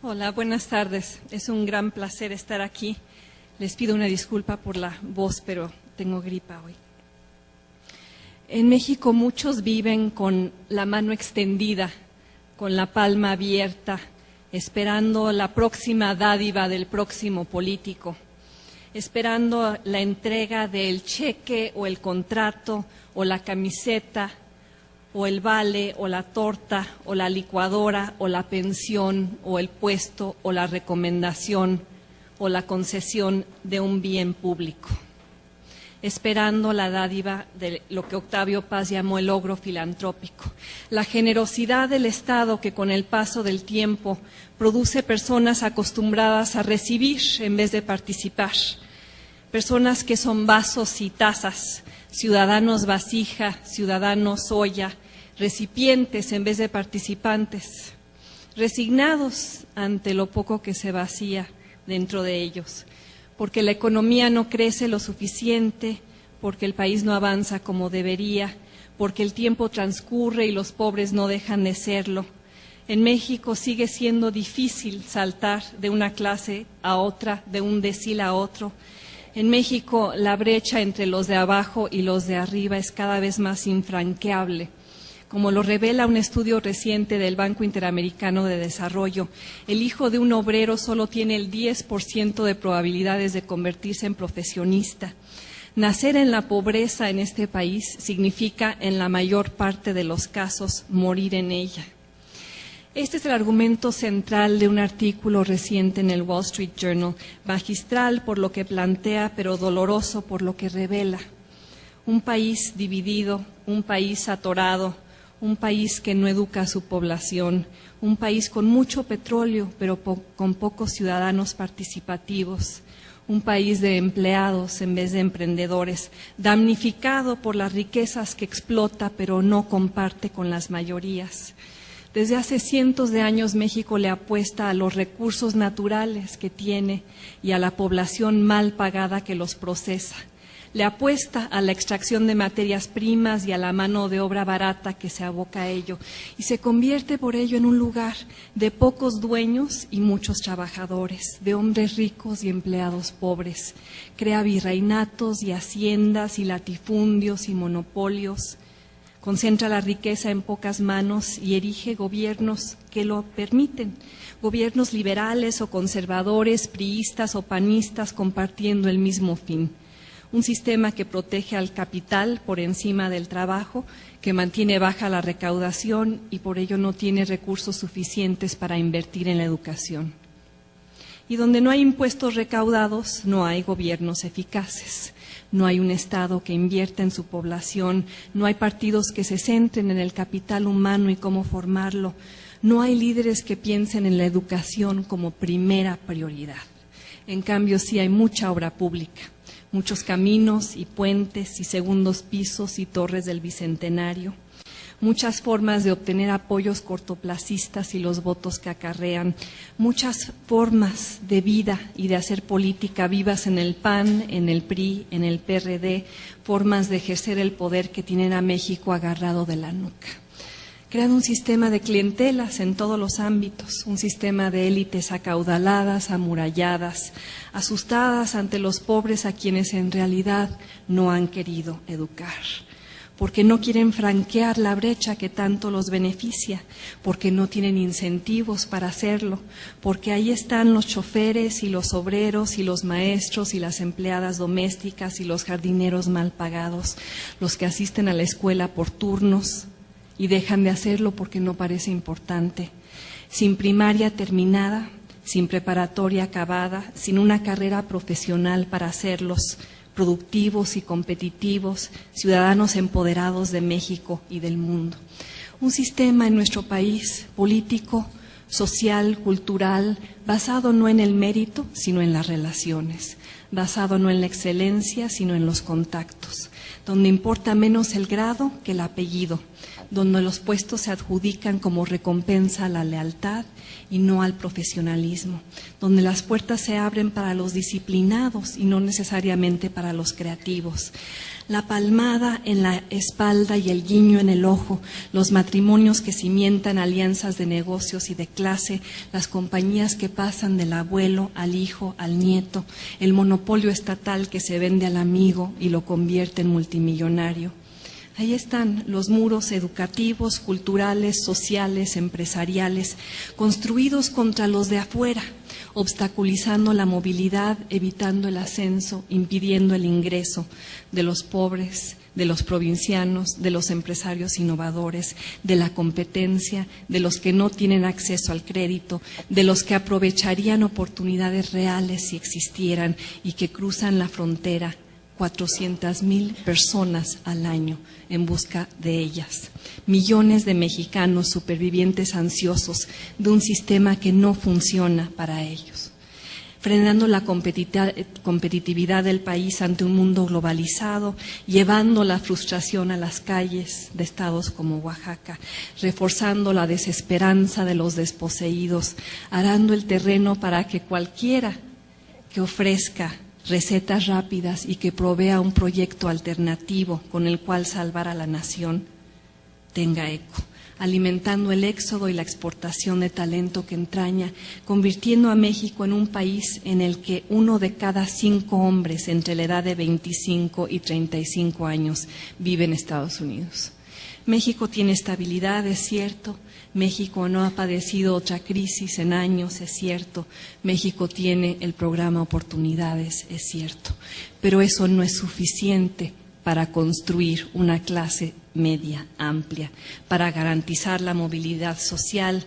Hola, buenas tardes. Es un gran placer estar aquí. Les pido una disculpa por la voz, pero tengo gripa hoy. En México muchos viven con la mano extendida, con la palma abierta, esperando la próxima dádiva del próximo político, esperando la entrega del cheque o el contrato o la camiseta o el vale o la torta o la licuadora o la pensión o el puesto o la recomendación o la concesión de un bien público, esperando la dádiva de lo que Octavio Paz llamó el logro filantrópico, la generosidad del Estado que con el paso del tiempo produce personas acostumbradas a recibir en vez de participar, personas que son vasos y tazas, ciudadanos vasija, ciudadanos olla, recipientes en vez de participantes, resignados ante lo poco que se vacía dentro de ellos, porque la economía no crece lo suficiente, porque el país no avanza como debería, porque el tiempo transcurre y los pobres no dejan de serlo. En México sigue siendo difícil saltar de una clase a otra, de un decil a otro. En México la brecha entre los de abajo y los de arriba es cada vez más infranqueable. Como lo revela un estudio reciente del Banco Interamericano de Desarrollo, el hijo de un obrero solo tiene el 10% de probabilidades de convertirse en profesionista. Nacer en la pobreza en este país significa, en la mayor parte de los casos, morir en ella. Este es el argumento central de un artículo reciente en el Wall Street Journal, magistral por lo que plantea, pero doloroso por lo que revela. Un país dividido, un país atorado, un país que no educa a su población, un país con mucho petróleo, pero con pocos ciudadanos participativos, un país de empleados en vez de emprendedores, damnificado por las riquezas que explota, pero no comparte con las mayorías. Desde hace cientos de años México le apuesta a los recursos naturales que tiene y a la población mal pagada que los procesa. Le apuesta a la extracción de materias primas y a la mano de obra barata que se aboca a ello y se convierte por ello en un lugar de pocos dueños y muchos trabajadores, de hombres ricos y empleados pobres. Crea virreinatos y haciendas y latifundios y monopolios. Concentra la riqueza en pocas manos y erige gobiernos que lo permiten, gobiernos liberales o conservadores, priistas o panistas compartiendo el mismo fin. Un sistema que protege al capital por encima del trabajo, que mantiene baja la recaudación y por ello no tiene recursos suficientes para invertir en la educación. Y donde no hay impuestos recaudados, no hay gobiernos eficaces. No hay un Estado que invierta en su población, no hay partidos que se centren en el capital humano y cómo formarlo, no hay líderes que piensen en la educación como primera prioridad. En cambio, sí hay mucha obra pública, muchos caminos y puentes y segundos pisos y torres del Bicentenario, muchas formas de obtener apoyos cortoplacistas y los votos que acarrean, muchas formas de vida y de hacer política vivas en el PAN, en el PRI, en el PRD, formas de ejercer el poder que tienen a México agarrado de la nuca. Crean un sistema de clientelas en todos los ámbitos, un sistema de élites acaudaladas, amuralladas, asustadas ante los pobres a quienes en realidad no han querido educar. Porque no quieren franquear la brecha que tanto los beneficia, porque no tienen incentivos para hacerlo, porque ahí están los choferes y los obreros y los maestros y las empleadas domésticas y los jardineros mal pagados, los que asisten a la escuela por turnos y dejan de hacerlo porque no parece importante, sin primaria terminada, sin preparatoria acabada, sin una carrera profesional para hacerlos productivos y competitivos, ciudadanos empoderados de México y del mundo. Un sistema en nuestro país político, social, cultural, basado no en el mérito, sino en las relaciones, basado no en la excelencia, sino en los contactos, donde importa menos el grado que el apellido, donde los puestos se adjudican como recompensa a la lealtad y no al profesionalismo, donde las puertas se abren para los disciplinados y no necesariamente para los creativos. La palmada en la espalda y el guiño en el ojo, los matrimonios que cimentan alianzas de negocios y de clase, las compañías que pasan del abuelo al hijo, al nieto, el monopolio estatal que se vende al amigo y lo convierte en multimillonario. Ahí están los muros educativos, culturales, sociales, empresariales, construidos contra los de afuera, obstaculizando la movilidad, evitando el ascenso, impidiendo el ingreso de los pobres, de los provincianos, de los empresarios innovadores, de la competencia, de los que no tienen acceso al crédito, de los que aprovecharían oportunidades reales si existieran y que cruzan la frontera 400,000 personas al año en busca de ellas. Millones de mexicanos supervivientes ansiosos de un sistema que no funciona para ellos. Frenando la competitividad del país ante un mundo globalizado, llevando la frustración a las calles de estados como Oaxaca, reforzando la desesperanza de los desposeídos, arando el terreno para que cualquiera que ofrezca recetas rápidas y que provea un proyecto alternativo con el cual salvar a la nación tenga eco, alimentando el éxodo y la exportación de talento que entraña, convirtiendo a México en un país en el que 1 de cada 5 hombres entre la edad de 25 y 35 años vive en Estados Unidos. México tiene estabilidad, es cierto. México no ha padecido otra crisis en años, es cierto. México tiene el programa Oportunidades, es cierto. Pero eso no es suficiente para construir una clase media amplia, para garantizar la movilidad social,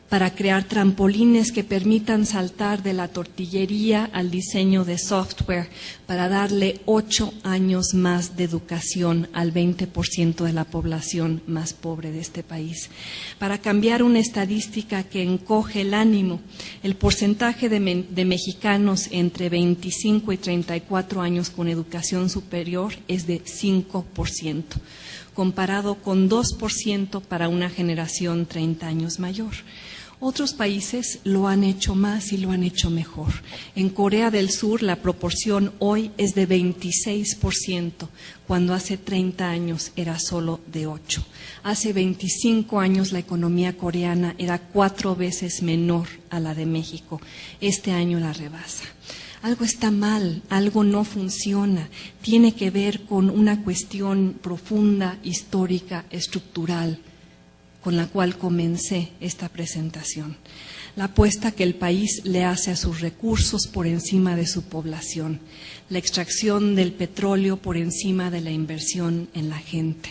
para crear trampolines que permitan saltar de la tortillería al diseño de software, para darle 8 años más de educación al 20% de la población más pobre de este país, para cambiar una estadística que encoge el ánimo. El porcentaje de mexicanos entre 25 y 34 años con educación superior es de 5%, comparado con 2% para una generación 30 años mayor. Otros países lo han hecho más y lo han hecho mejor. En Corea del Sur la proporción hoy es de 26%, cuando hace 30 años era solo de 8%. Hace 25 años la economía coreana era 4 veces menor a la de México. Este año la rebasa. Algo está mal, algo no funciona, tiene que ver con una cuestión profunda, histórica, estructural, con la cual comencé esta presentación. La apuesta que el país le hace a sus recursos por encima de su población, la extracción del petróleo por encima de la inversión en la gente,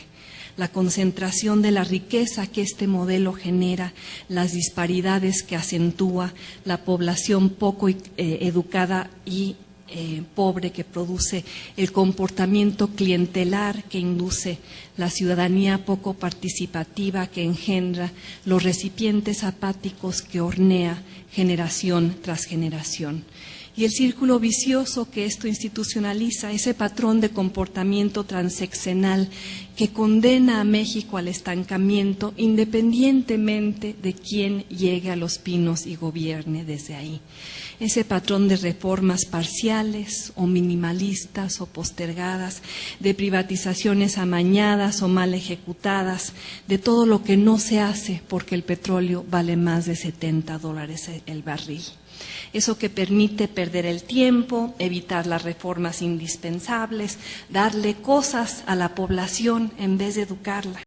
la concentración de la riqueza que este modelo genera, las disparidades que acentúa, la población poco educada y pobre que produce, el comportamiento clientelar que induce, la ciudadanía poco participativa que engendra, los recipientes apáticos que hornea generación tras generación. Y el círculo vicioso que esto institucionaliza, ese patrón de comportamiento transeccional que condena a México al estancamiento independientemente de quién llegue a Los Pinos y gobierne desde ahí. Ese patrón de reformas parciales o minimalistas o postergadas, de privatizaciones amañadas o mal ejecutadas, de todo lo que no se hace porque el petróleo vale más de $70 el barril. Eso que permite perder el tiempo, evitar las reformas indispensables, darle cosas a la población en vez de educarla.